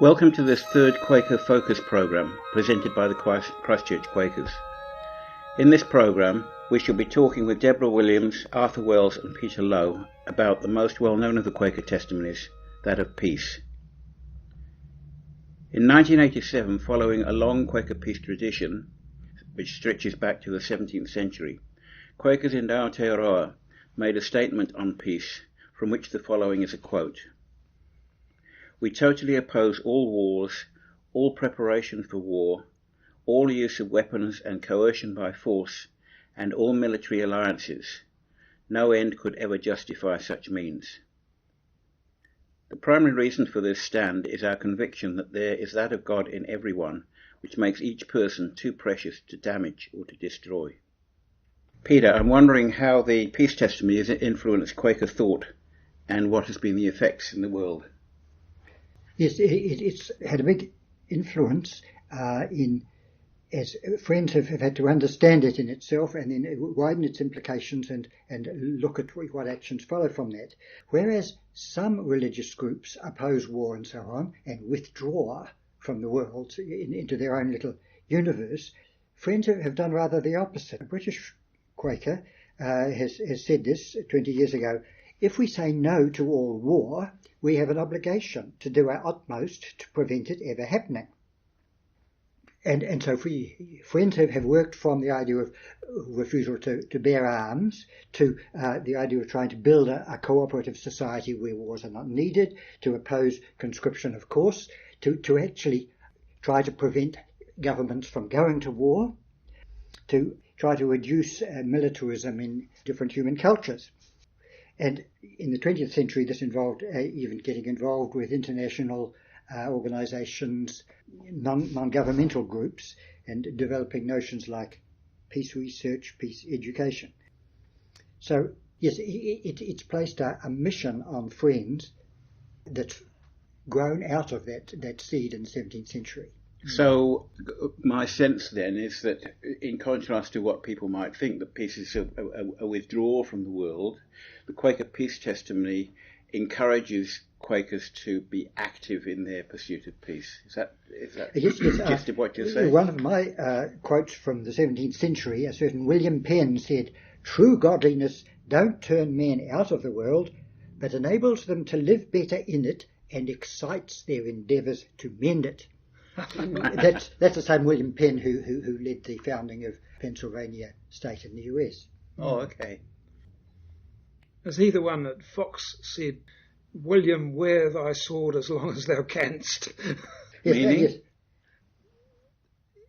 Welcome to this third Quaker Focus programme presented by the Christchurch Quakers. In this programme, we shall be talking with Deborah Williams, Arthur Wells and Peter Lowe about the most well-known of the Quaker testimonies, that of peace. In 1987, following a long Quaker peace tradition, which stretches back to the 17th century, Quakers in Aotearoa made a statement on peace, from which the following is a quote. "We totally oppose all wars, all preparation for war, all use of weapons and coercion by force, and all military alliances. No end could ever justify such means." The primary reason for this stand is our conviction that there is that of God in everyone, which makes each person too precious to damage or to destroy. Peter, I'm wondering how the peace testimony has influenced Quaker thought and what has been the effects in the world. Yes, it's had a big influence as friends have had to understand it in itself and then widen its implications and look at what actions follow from that. Whereas some religious groups oppose war and so on and withdraw from the world into their own little universe, friends have done rather the opposite. A British Quaker has said this 20 years ago. If we say no to all war, we have an obligation to do our utmost to prevent it ever happening. And so friends have worked from the idea of refusal to bear arms to the idea of trying to build a cooperative society where wars are not needed, to oppose conscription, of course, to actually try to prevent governments from going to war, to try to reduce militarism in different human cultures. And in the 20th century, this involved even getting involved with international organisations, non-governmental groups, and developing notions like peace research, peace education. So, yes, it's placed a mission on friends that's grown out of that seed in the 17th century. So my sense then is that in contrast to what people might think, that peace is a withdrawal from the world, the Quaker peace testimony encourages Quakers to be active in their pursuit of peace. Is that yes, just what you're saying? One of my quotes from the 17th century, a certain William Penn said, "True godliness don't turn men out of the world, but enables them to live better in it and excites their endeavours to mend it." That's the same William Penn who led the founding of Pennsylvania State in the US. Oh, okay. Is he the one that Fox said, "William, wear thy sword as long as thou canst"? Meaning? Yes.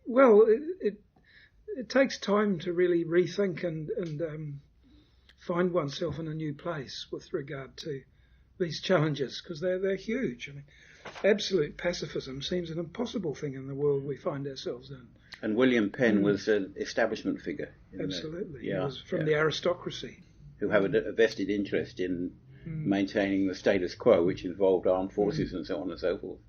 Well, it takes time to really rethink and find oneself in a new place with regard to these challenges, because they're huge. I mean, absolute pacifism seems an impossible thing in the world we find ourselves in. And William Penn was an establishment figure. Absolutely. He was from the aristocracy. Who have a vested interest in maintaining the status quo, which involved armed forces and so on and so forth.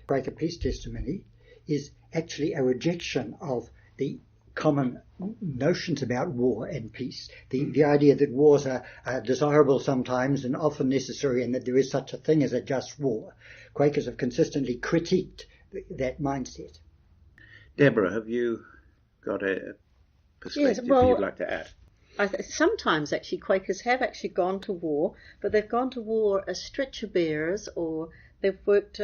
Quaker peace testimony is actually a rejection of the common notions about war and peace. The idea that wars are desirable sometimes and often necessary, and that there is such a thing as a just war. Quakers have consistently critiqued that mindset. Deborah, have you got a perspective you'd like to add? Sometimes actually Quakers have actually gone to war, but they've gone to war as stretcher bearers, or they've worked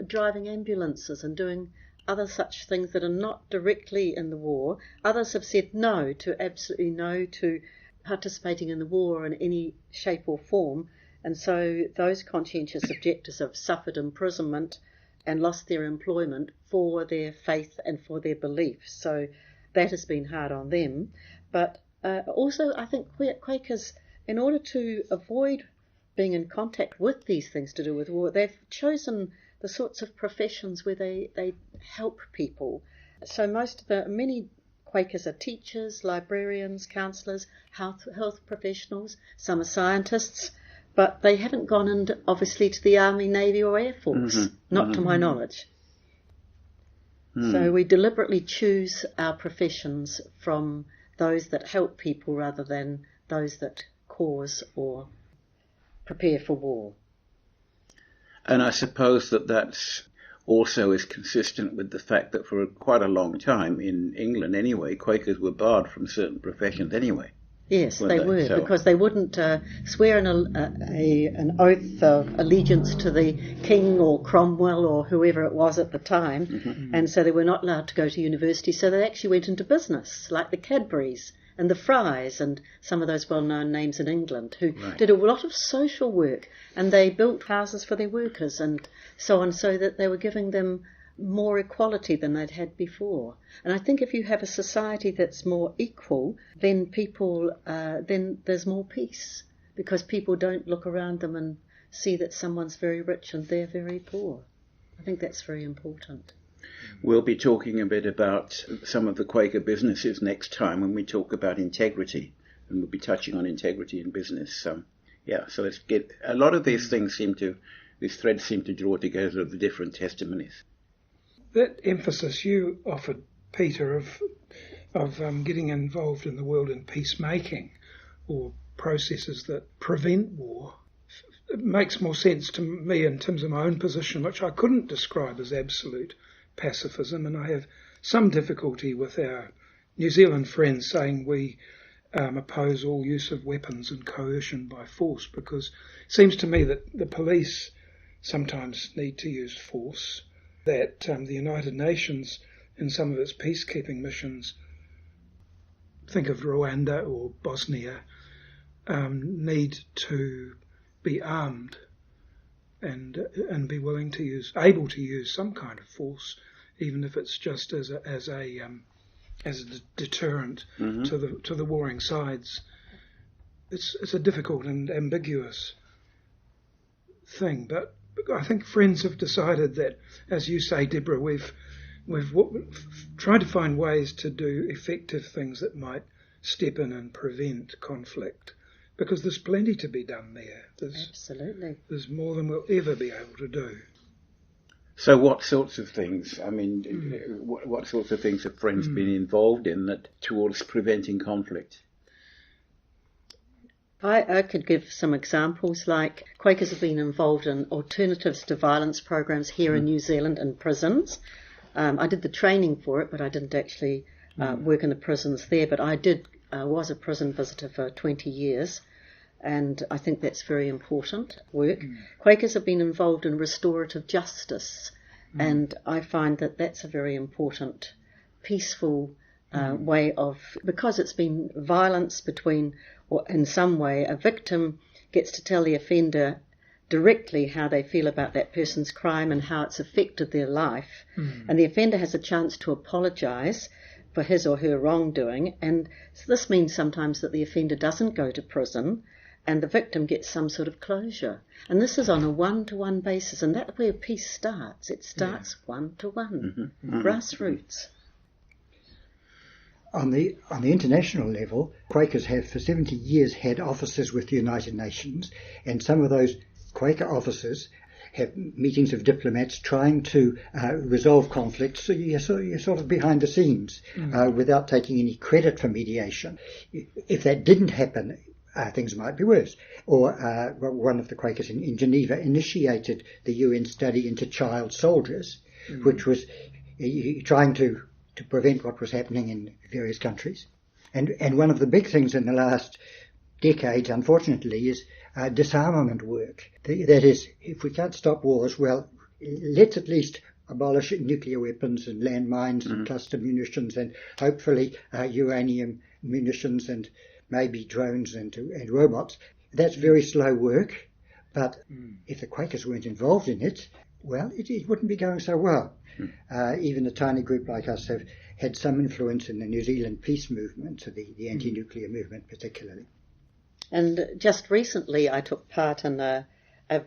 driving ambulances and doing other such things that are not directly in the war. Others have said absolutely no to participating in the war in any shape or form, and so those conscientious objectors have suffered imprisonment and lost their employment for their faith and for their beliefs. So that has been hard on them. But also, I think Quakers, in order to avoid being in contact with these things to do with war, they've chosen the sorts of professions where they help people. So many Quakers are teachers, librarians, counsellors, health professionals. Some are scientists, but they haven't gone into, obviously, to the Army, Navy or Air Force, not to my knowledge. So we deliberately choose our professions from those that help people rather than those that cause or prepare for war. And I suppose that's also is consistent with the fact that for quite a long time, in England anyway, Quakers were barred from certain professions anyway. Yes, they were, because they wouldn't swear an oath of allegiance to the king or Cromwell or whoever it was at the time, and so they were not allowed to go to university, so they actually went into business, like the Cadburys and the Frys and some of those well-known names in England, who did a lot of social work, and they built houses for their workers and so on, so that they were giving them more equality than they'd had before. And I think if you have a society that's more equal, then then there's more peace, because people don't look around them and see that someone's very rich and they're very poor. I think that's very important. We'll be talking a bit about some of the Quaker businesses next time when we talk about integrity, and we'll be touching on integrity in business. So let's get, a lot of these things these threads seem to draw together the different testimonies. That emphasis you offered, Peter, of getting involved in the world in peacemaking or processes that prevent war, it makes more sense to me in terms of my own position, which I couldn't describe as absolute pacifism, and I have some difficulty with our New Zealand friends saying we oppose all use of weapons and coercion by force, because it seems to me that the police sometimes need to use force, that the United Nations in some of its peacekeeping missions, think of Rwanda or Bosnia, need to be armed and be able to use some kind of force, even if it's just as a deterrent to the warring sides. It's a difficult and ambiguous thing, but I think friends have decided that, as you say, Deborah, we've tried to find ways to do effective things that might step in and prevent conflict, because there's plenty to be done there. Absolutely. There's more than we'll ever be able to do. So what sorts of things, what sorts of things have friends been involved in that towards preventing conflict? I could give some examples, like Quakers have been involved in alternatives to violence programs here in New Zealand in prisons. I did the training for it, but I didn't actually work in the prisons there. But I was a prison visitor for 20 years, and I think that's very important work. Quakers have been involved in restorative justice, and I find that that's a very important, peaceful way of, because it's been violence between, or in some way, a victim gets to tell the offender directly how they feel about that person's crime and how it's affected their life. And the offender has a chance to apologise for his or her wrongdoing. And so this means sometimes that the offender doesn't go to prison and the victim gets some sort of closure. And this is on a one-to-one basis, and that's where peace starts. It starts one-to-one, grassroots. On the international level, Quakers have for 70 years had offices with the United Nations, and some of those Quaker officers have meetings of diplomats trying to resolve conflicts. So you're sort of behind the scenes without taking any credit for mediation. If that didn't happen, things might be worse. Or one of the Quakers in Geneva initiated the UN study into child soldiers, which was trying to prevent what was happening in various countries. And one of the big things in the last decades, unfortunately, is disarmament work. That is, if we can't stop wars, well, let's at least abolish nuclear weapons and landmines and cluster munitions and hopefully uranium munitions and maybe drones and robots. That's very slow work, but if the Quakers weren't involved in it, well, it wouldn't be going so well. Even a tiny group like us have had some influence in the New Zealand peace movement, the anti-nuclear movement particularly. And just recently I took part in a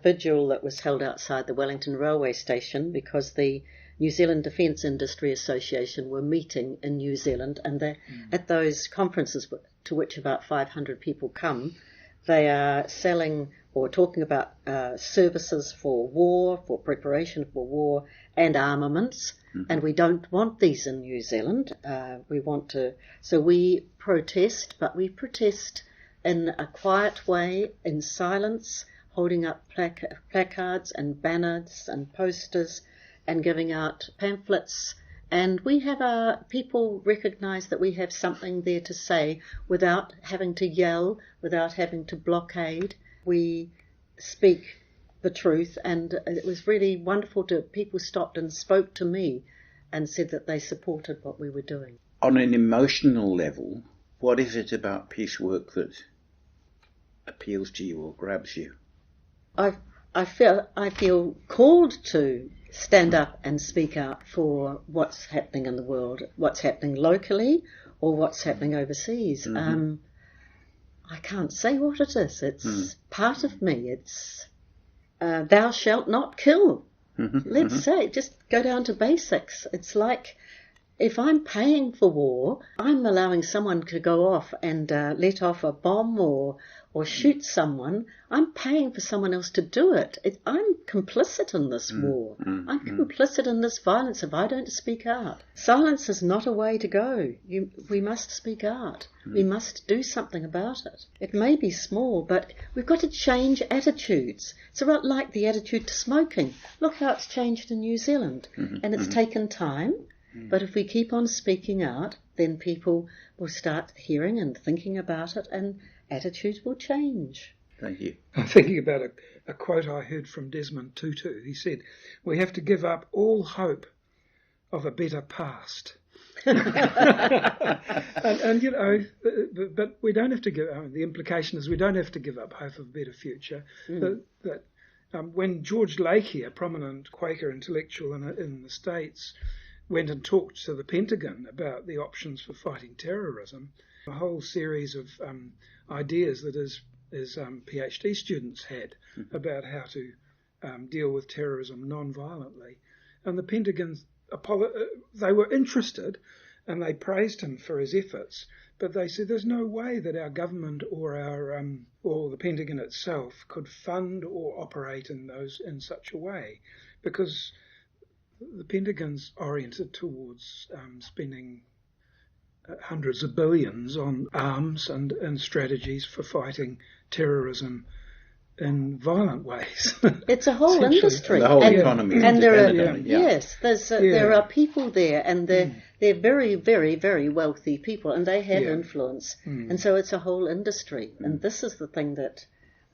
vigil that was held outside the Wellington railway station because the New Zealand Defence Industry Association were meeting in New Zealand, and at those conferences to which about 500 people come, they are selling or talking about services for war, for preparation for war and armaments, and we don't want these in New Zealand. So we protest, but we protest in a quiet way, in silence, holding up placards and banners and posters and giving out pamphlets. And we have people recognise that we have something there to say without having to yell, without having to blockade. We speak the truth, and it was really wonderful people stopped and spoke to me and said that they supported what we were doing. On an emotional level, what is it about peace work that appeals to you or grabs you? I feel called to stand up and speak out for what's happening in the world, what's happening locally or what's happening overseas. Mm-hmm. I can't say what it is. It's part of me. It's thou shalt not kill. Let's say, just go down to basics. It's like, if I'm paying for war, I'm allowing someone to go off and let off a bomb or shoot someone. I'm paying for someone else to do it. I'm complicit in this war. I'm complicit in this violence if I don't speak out. Silence is not a way to go. We must speak out. We must do something about it. It may be small, but we've got to change attitudes. It's a lot like the attitude to smoking. Look how it's changed in New Zealand. And it's taken time. But if we keep on speaking out, then people will start hearing and thinking about it, and attitudes will change. Thank you. I'm thinking about a quote I heard from Desmond Tutu. He said, "We have to give up all hope of a better past." and you know, but we don't have to give. The implication is we don't have to give up hope of a better future. That when George Lakey, a prominent Quaker intellectual in the States, went and talked to the Pentagon about the options for fighting terrorism, a whole series of ideas that his PhD students had about how to deal with terrorism non-violently. And the Pentagon, they were interested and they praised him for his efforts, but they said there's no way that our government or or the Pentagon itself could fund or operate in such a way, because the Pentagon's oriented towards spending hundreds of billions on arms and strategies for fighting terrorism in violent ways. It's a whole industry. And the whole economy. And there are, yes, there are people there, and they're very, very, very wealthy people, and they have influence. And so it's a whole industry. And this is the thing that,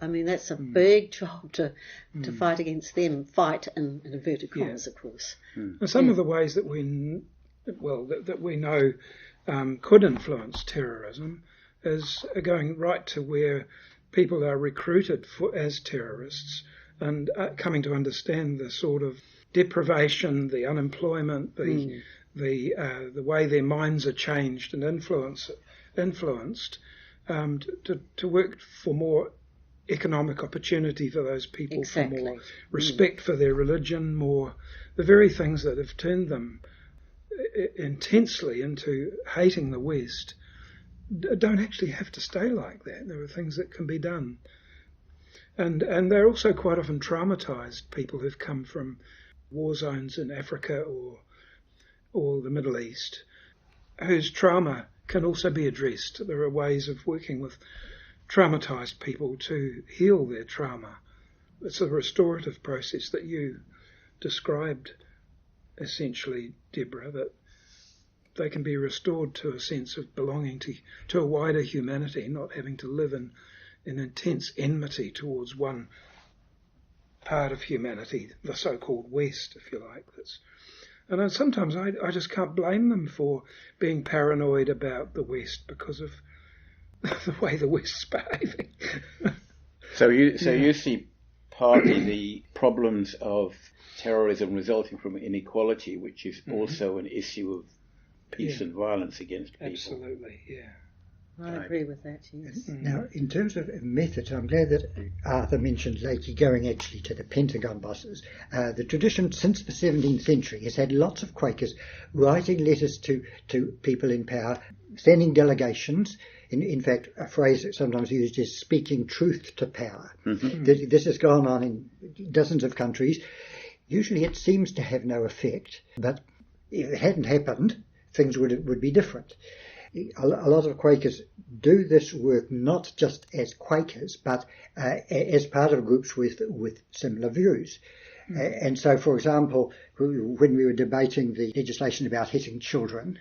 that's a big job to fight against them. Fight in inverted commas, of course. And some of the ways that we know could influence terrorism is going right to where people are recruited as terrorists and coming to understand the sort of deprivation, the unemployment, the way their minds are changed and influenced to work for more economic opportunity for those people, for more respect for their religion, more the very things that have turned them intensely into hating the West don't actually have to stay like that. There are things that can be done. And they're also quite often traumatized people who've come from war zones in Africa or the Middle East, whose trauma can also be addressed. There are ways of working with traumatized people to heal their trauma. It's a restorative process that you described, essentially, Deborah, that they can be restored to a sense of belonging to a wider humanity, not having to live in intense enmity towards one part of humanity, the so-called West, if you like. And sometimes I just can't blame them for being paranoid about the West because of the way the West's behaving. So you see partly the problems of terrorism resulting from inequality, which is also an issue of peace and violence against people. Absolutely, yeah. I agree with that, yes. Now, in terms of methods, I'm glad that Arthur mentioned Lakey going actually to the Pentagon bosses. The tradition since the 17th century has had lots of Quakers writing letters to people in power, sending delegations. In fact, a phrase that's sometimes used is speaking truth to power. This has gone on in dozens of countries. Usually it seems to have no effect, but if it hadn't happened, things would be different. A lot of Quakers do this work not just as Quakers, but as part of groups with similar views. And so, for example, when we were debating the legislation about hitting children,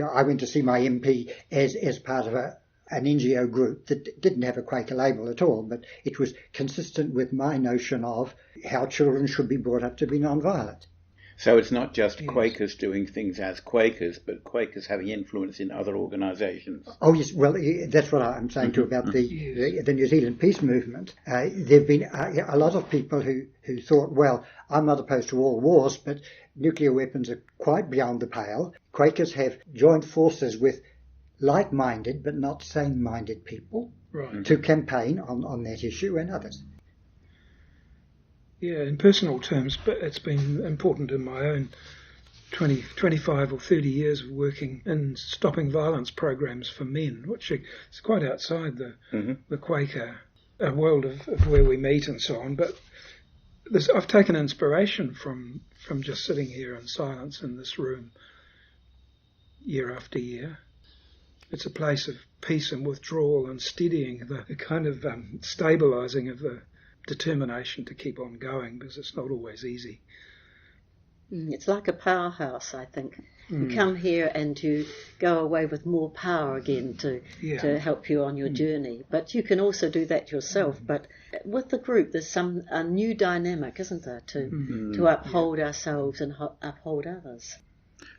I went to see my MP as part of an NGO group that didn't have a Quaker label at all, but it was consistent with my notion of how children should be brought up to be non-violent. So it's not just Quakers doing things as Quakers, but Quakers having influence in other organisations. Oh yes, well that's what I'm saying too about the New Zealand peace movement. There've been a lot of people who thought, well, I'm not opposed to all wars, but nuclear weapons are quite beyond the pale. Quakers have joined forces with like-minded but not same-minded people to campaign on that issue and others. Yeah, in personal terms, but it's been important in my own 25 or 30 years of working in stopping violence programs for men, which is quite outside the Quaker world of where we meet and so on. But I've taken inspiration from just sitting here in silence in this room year after year. It's a place of peace and withdrawal and steadying, the kind of stabilising of the determination to keep on going, because it's not always easy. It's like a powerhouse, I think. You come here and you go away with more power again to help you on your journey. But you can also do that yourself. But with the group, there's a new dynamic, isn't there, to uphold ourselves and uphold others.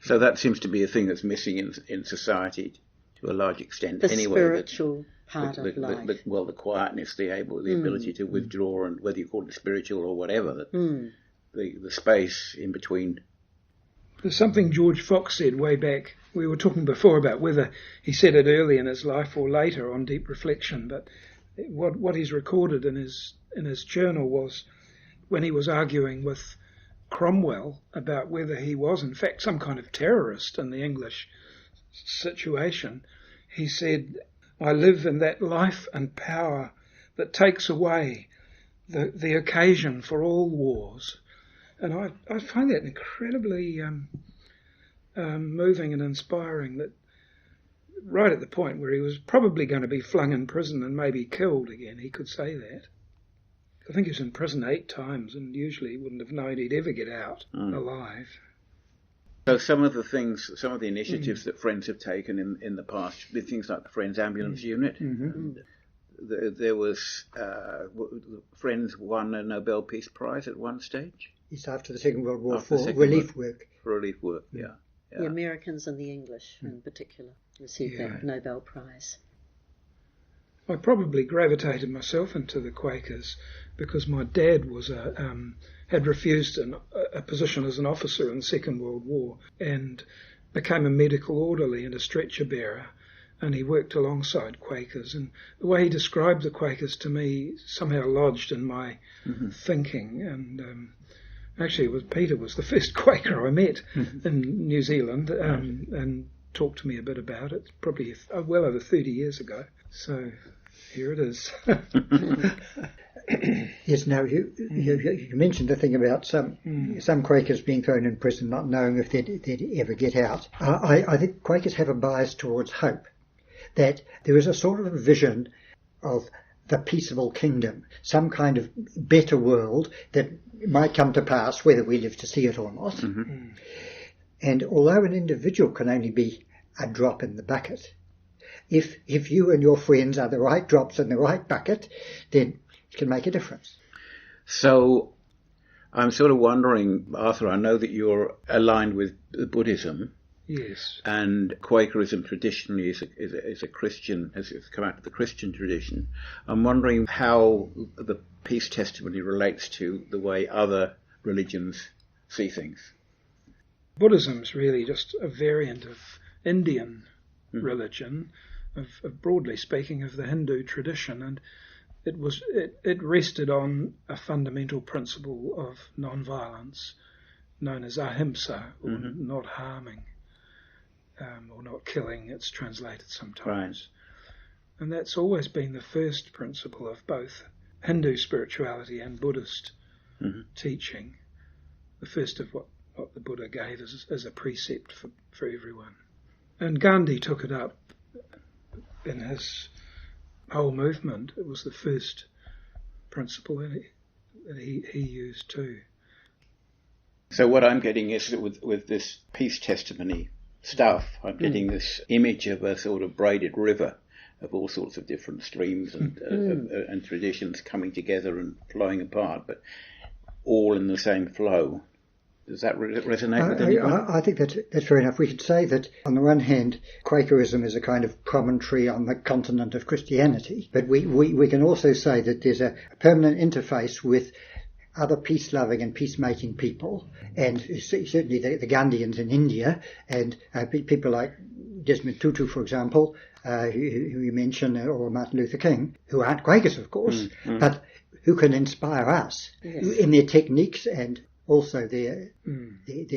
So that seems to be a thing that's missing in society to a large extent. The anyway, spiritual part of life. The quietness, the ability to withdraw, and whether you call it spiritual or whatever, the space in between. There's something George Fox said way back. We were talking before about whether he said it early in his life or later on deep reflection, but what he's recorded in his journal was when he was arguing with Cromwell about whether he was in fact some kind of terrorist in the English situation. He said, "I live in that life and power that takes away the occasion for all wars." And I find that incredibly moving and inspiring, that right at the point where he was probably going to be flung in prison and maybe killed again, he could say that. I think he was in prison 8 times and usually wouldn't have known he'd ever get out alive. So some of the initiatives that Friends have taken in the past, with things like the Friends Ambulance Unit, there was Friends won a Nobel Peace Prize at one stage. It's after the Second World War for relief work. For relief work, yeah. The Americans and the English in particular received that Nobel Prize. I probably gravitated myself into the Quakers because my dad was had refused a position as an officer in the Second World War and became a medical orderly and a stretcher bearer, and he worked alongside Quakers. And the way he described the Quakers to me somehow lodged in my thinking. And actually, Peter was the first Quaker I met in New Zealand, and talked to me a bit about it, probably well over 30 years ago. So here it is. Yes, now you mentioned the thing about some Quakers being thrown in prison not knowing if they'd ever get out. I think Quakers have a bias towards hope, that there is a sort of vision of the peaceable kingdom, some kind of better world that might come to pass whether we live to see it or not. And although an individual can only be a drop in the bucket, if you and your friends are the right drops in the right bucket, then it can make a difference. So I'm sort of wondering, Arthur, I know that you're aligned with Buddhism. Yes. And Quakerism traditionally is a Christian, has come out of the Christian tradition. I'm wondering how the peace testimony relates to the way other religions see things. Buddhism's really just a variant of Indian religion, of broadly speaking, of the Hindu tradition, and it rested on a fundamental principle of non-violence known as ahimsa, or not harming. Or not killing, it's translated sometimes. Right. And that's always been the first principle of both Hindu spirituality and Buddhist teaching. The first of what the Buddha gave as a precept for everyone. And Gandhi took it up in his whole movement. It was the first principle that he used too. So what I'm getting is that with this peace testimony stuff, I'm getting this image of a sort of braided river of all sorts of different streams and traditions coming together and flowing apart, but all in the same flow. Does that resonate with anyone? I think that's fair enough. We could say that, on the one hand, Quakerism is a kind of promontory on the continent of Christianity, but we can also say that there's a permanent interface with other peace-loving and peacemaking people, and certainly the Gandhians in India, and people like Desmond Tutu, for example, who you mentioned, or Martin Luther King, who aren't Quakers, of course, but who can inspire us in their techniques and also their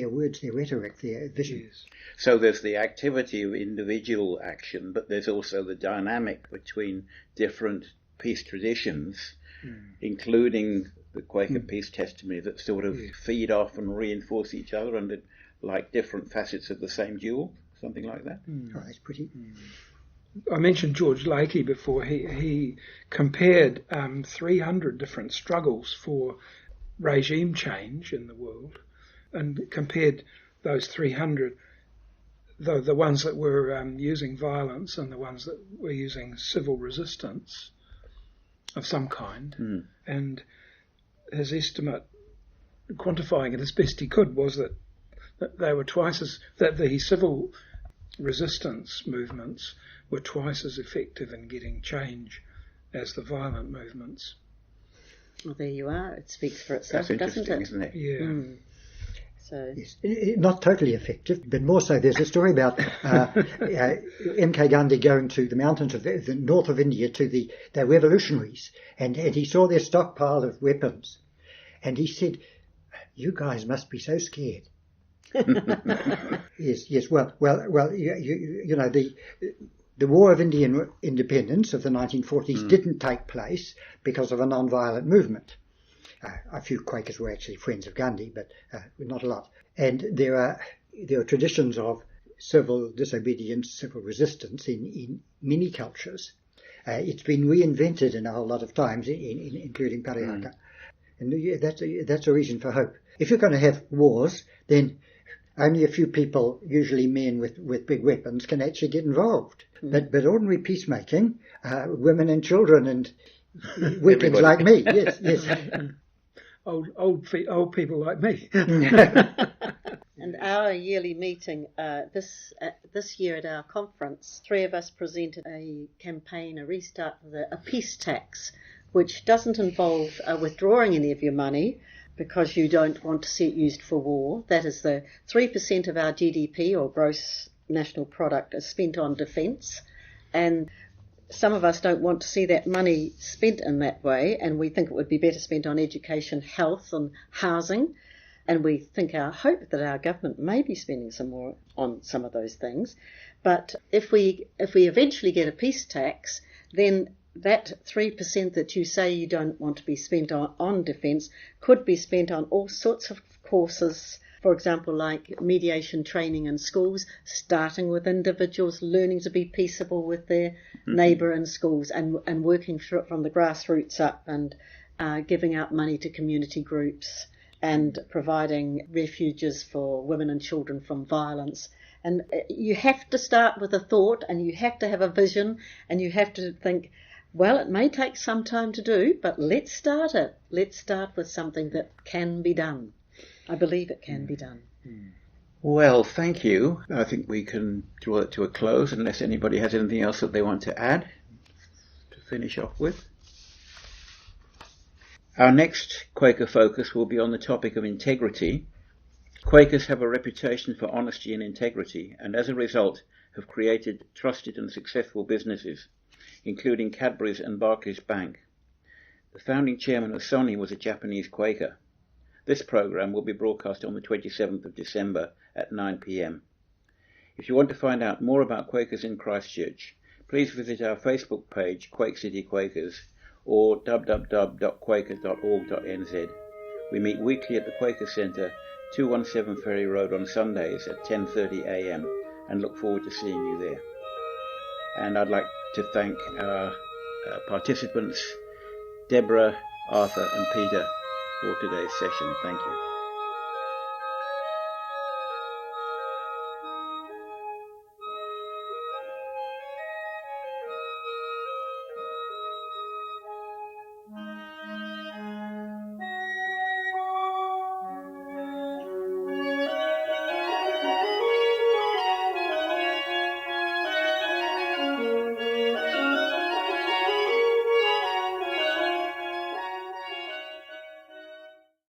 words, their rhetoric, their vision. Yes. So there's the activity of individual action, but there's also the dynamic between different peace traditions, including the Quaker peace testimony, that sort of feed off and reinforce each other and like different facets of the same jewel, something like that. Oh, that's pretty. I mentioned George Lakey before. He compared 300 different struggles for regime change in the world, and compared those 300, the ones that were using violence and the ones that were using civil resistance of some kind. And his estimate, quantifying it as best he could, was that they were that the civil resistance movements were twice as effective in getting change as the violent movements. Well, there you are. It speaks for itself, doesn't it? Isn't it? Yeah. So Yes, not totally effective, but more so. There's a story about M.K. Gandhi going to the mountains of the north of India to the revolutionaries, and he saw their stockpile of weapons, and he said, "You guys must be so scared." Yes. Well. You know, the War of Indian Independence of the 1940s didn't take place because of a non-violent movement. A few Quakers were actually friends of Gandhi, but not a lot. And there are traditions of civil disobedience, civil resistance in many cultures. It's been reinvented in a whole lot of times, including Parihaka. And that's a reason for hope. If you're going to have wars, then only a few people, usually men with big weapons, can actually get involved. But ordinary peacemaking, women and children and weaklings like me, yes. Old people like me. And our yearly meeting this year at our conference, 3 of us presented a campaign, a restart of a peace tax, which doesn't involve withdrawing any of your money because you don't want to see it used for war. That is the 3% of our GDP, or gross national product, is spent on defence, and some of us don't want to see that money spent in that way, and we think it would be better spent on education, health and housing, and we think our hope that our government may be spending some more on some of those things. But if we eventually get a peace tax, then that 3% that you say you don't want to be spent on defence could be spent on all sorts of courses, for example, like mediation training in schools, starting with individuals learning to be peaceable with their neighbour in schools, and working through it from the grassroots up, and giving out money to community groups, and providing refuges for women and children from violence. And you have to start with a thought, and you have to have a vision, and you have to think, well, it may take some time to do, but let's start it. Let's start with something that can be done. I believe it can be done. Well, thank you. I think we can draw it to a close unless anybody has anything else that they want to add to finish off with. Our next Quaker focus will be on the topic of integrity. Quakers have a reputation for honesty and integrity, and as a result have created trusted and successful businesses, including Cadbury's and Barclays Bank. The founding chairman of Sony was a Japanese Quaker. This program will be broadcast on the 27th of December at 9 p.m. If you want to find out more about Quakers in Christchurch, please visit our Facebook page, Quake City Quakers, or www.quaker.org.nz. We meet weekly at the Quaker Centre, 217 Ferry Road on Sundays at 10:30 a.m. and look forward to seeing you there. And I'd like to thank our participants, Deborah, Arthur and Peter, for today's session. Thank you.